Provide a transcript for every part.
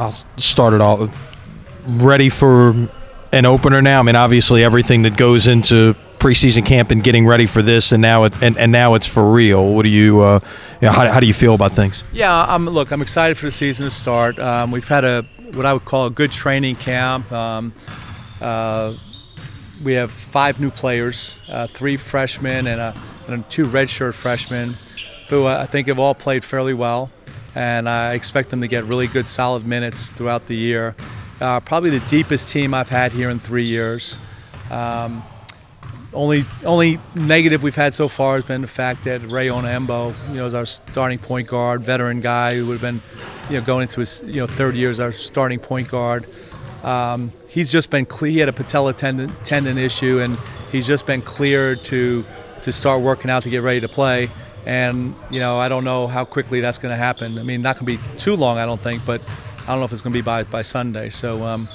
I'll start it off. Ready for an opener now? I mean, obviously everything that goes into preseason camp and getting ready for this, and now now it's for real. What do you, how do you feel about things? Yeah, look, I'm excited for the season to start. We've had what I would call a good training camp. We have 5 new players, 3 freshmen and 2 redshirt freshmen, who I think have all played fairly well, and I expect them to get really good, solid minutes throughout the year. Probably the deepest team I've had here in 3 years. Only negative we've had so far has been the fact that Ray Onaembo, is our starting point guard, veteran guy who would have been, going into his, 3rd year as our starting point guard. He's just been clear. He had a patella tendon issue, and he's just been cleared to start working out to get ready to play. And I don't know how quickly that's going to happen. I mean, not going to be too long, I don't think, but I don't know if it's going to be by Sunday. So,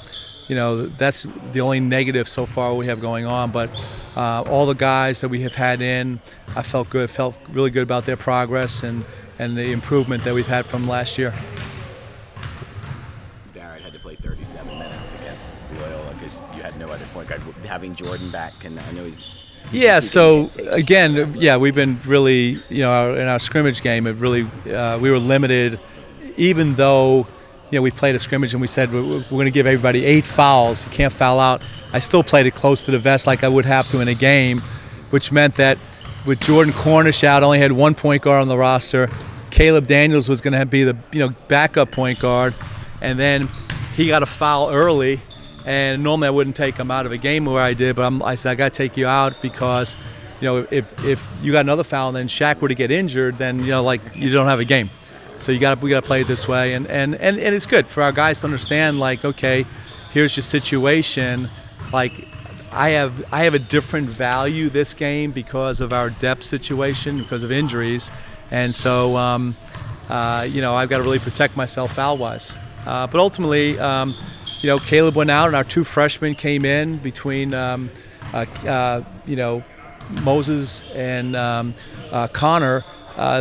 that's the only negative so far we have going on. But all the guys that we have had in, I felt really good about their progress and the improvement that we've had from last year. Had to play 37 minutes against Loyola because you had no other point guard. Having Jordan back, and I know he's. Yeah. So again, we've been really, in our scrimmage game, we were limited, even though, we played a scrimmage and we said we're going to give everybody 8 fouls. You can't foul out. I still played it close to the vest like I would have to in a game, which meant that with Jordan Cornish out, I only had 1 point guard on the roster. Caleb Daniels was going to be the backup point guard, and then he got a foul early, and normally I wouldn't take him out of a game where I did, but I said I got to take you out because, if you got another foul and then Shaq were to get injured, then you don't have a game. So we got to play it this way, and it's good for our guys to understand. Okay, here's your situation. I have a different value this game because of our depth situation, because of injuries, and so I've got to really protect myself foul-wise. But ultimately, Caleb went out, and our 2 freshmen came in between, Moses and Connor.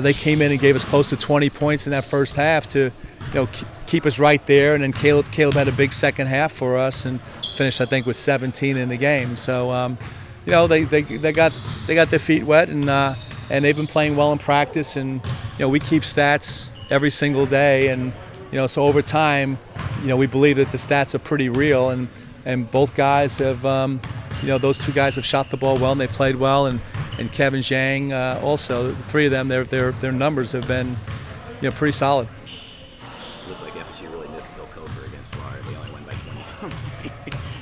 They came in and gave us close to 20 points in that first half to, keep us right there. And then Caleb had a big second half for us and finished, I think, with 17 in the game. So, they got their feet wet, and they've been playing well in practice. And we keep stats every single day, and so over time, we believe that the stats are pretty real. And both guys have, those 2 guys have shot the ball well and they played well. And Kevin Zhang also, the 3 of them, their numbers have been, pretty solid. It looked like FSU really missed Phil Cofer against Florida. They only won by 20-something.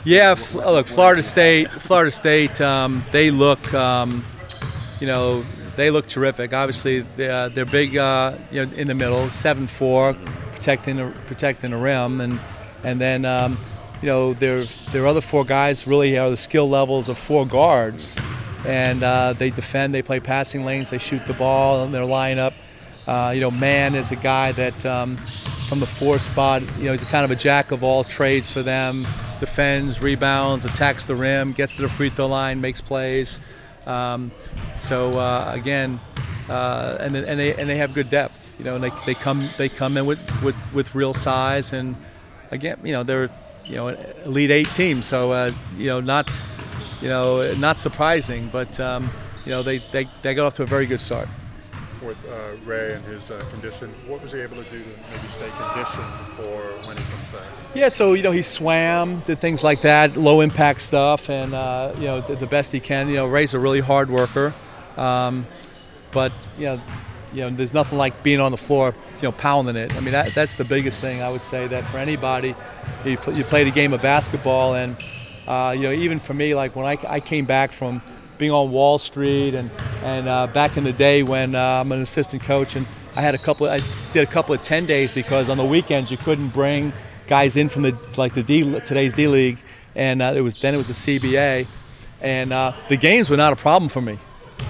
Yeah, look, Florida State, they look terrific. Obviously, they're big, in the middle, 7'4", protecting the rim, and then their other 4 guys really are the skill levels of 4 guards. And they defend, they play passing lanes, they shoot the ball in their lineup. Mann is a guy that from the 4 spot, he's kind of a jack of all trades for them. Defends, rebounds, attacks the rim, gets to the free throw line, makes plays. Again, and they have good depth. And they come in with real size, and again, they're an Elite 8 team, so not surprising, but they got off to a very good start. With Ray and his condition, what was he able to do to maybe stay conditioned for when he comes back? Yeah, so he swam, did things like that, low impact stuff, and did the best he can. Ray's a really hard worker, but there's nothing like being on the floor, pounding it. I mean, that's the biggest thing I would say, that for anybody, you played a game of basketball, and even for me, like when I came back from being on Wall Street and back in the day when I'm an assistant coach, and I did a couple of 10 days because on the weekends you couldn't bring guys in from today's D League, and it was the CBA, and the games were not a problem for me.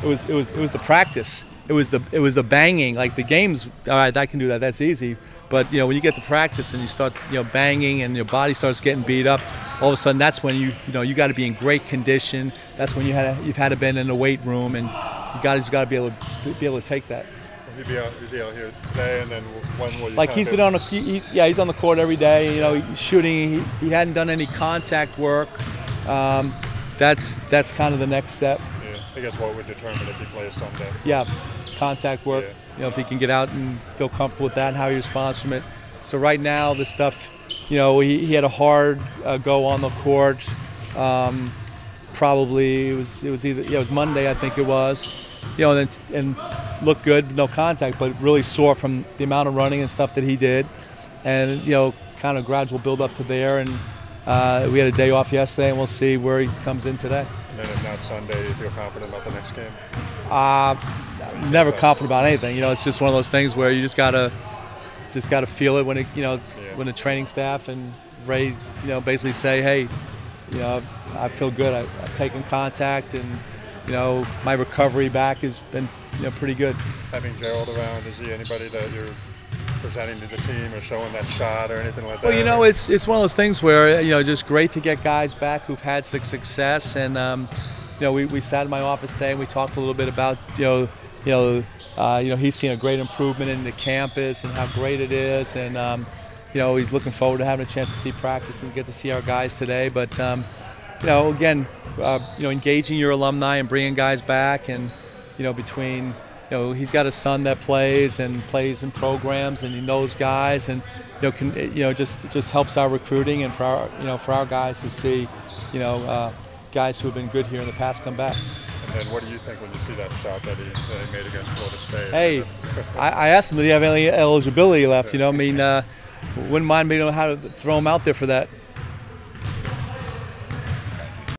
It was the practice. It was the banging. Like the games, all right, I can do that. That's easy. But when you get to practice and you start banging and your body starts getting beat up, all of a sudden that's when you got to be in great condition. That's when you've had to been in the weight room, and you got to be able to take that. Is he out here today, and then when will you? Like he's been on he's on the court every day. You know, he's shooting. He hadn't done any contact work. That's kind of the next step. Yeah, I guess what would determine if he plays Sunday. Yeah, contact work. Yeah. You know, if he can get out and feel comfortable with that, and how he responds from it. So right now, the stuff, you know, he had a hard go on the court. Probably it was either it was Monday, I think it was. You know, and looked good, no contact, but really sore from the amount of running and stuff that he did, and you know, kind of gradual build up to there. And we had a day off yesterday, and we'll see where he comes in today. And then if not Sunday, you feel confident about the next game? Never confident about anything. You know, it's just one of those things where you just gotta feel it when it, you know, when the training staff and Ray, you know, basically say, hey, you know, I feel good. I've taken contact, and you know, my recovery back has been, you know, pretty good. Having Gerald around, is he anybody that you're presenting to the team or showing that shot or anything like that? Well, you know, it's one of those things where, you know, just great to get guys back who've had success, and you know, we sat in my office today and we talked a little bit about, you know, he's seen a great improvement in the campus and how great it is, and you know, he's looking forward to having a chance to see practice and get to see our guys today. But you know, again, you know, engaging your alumni and bringing guys back, and you know, between, you know, he's got a son that plays in programs, and he knows guys, and you know, just helps our recruiting, and for our, you know, for our guys to see, you know, guys who have been good here in the past come back. And then what do you think when you see that shot that he made against Florida State? Hey, I asked him, did he have any eligibility left? You know, I mean, wouldn't mind me knowing how to throw him out there for that.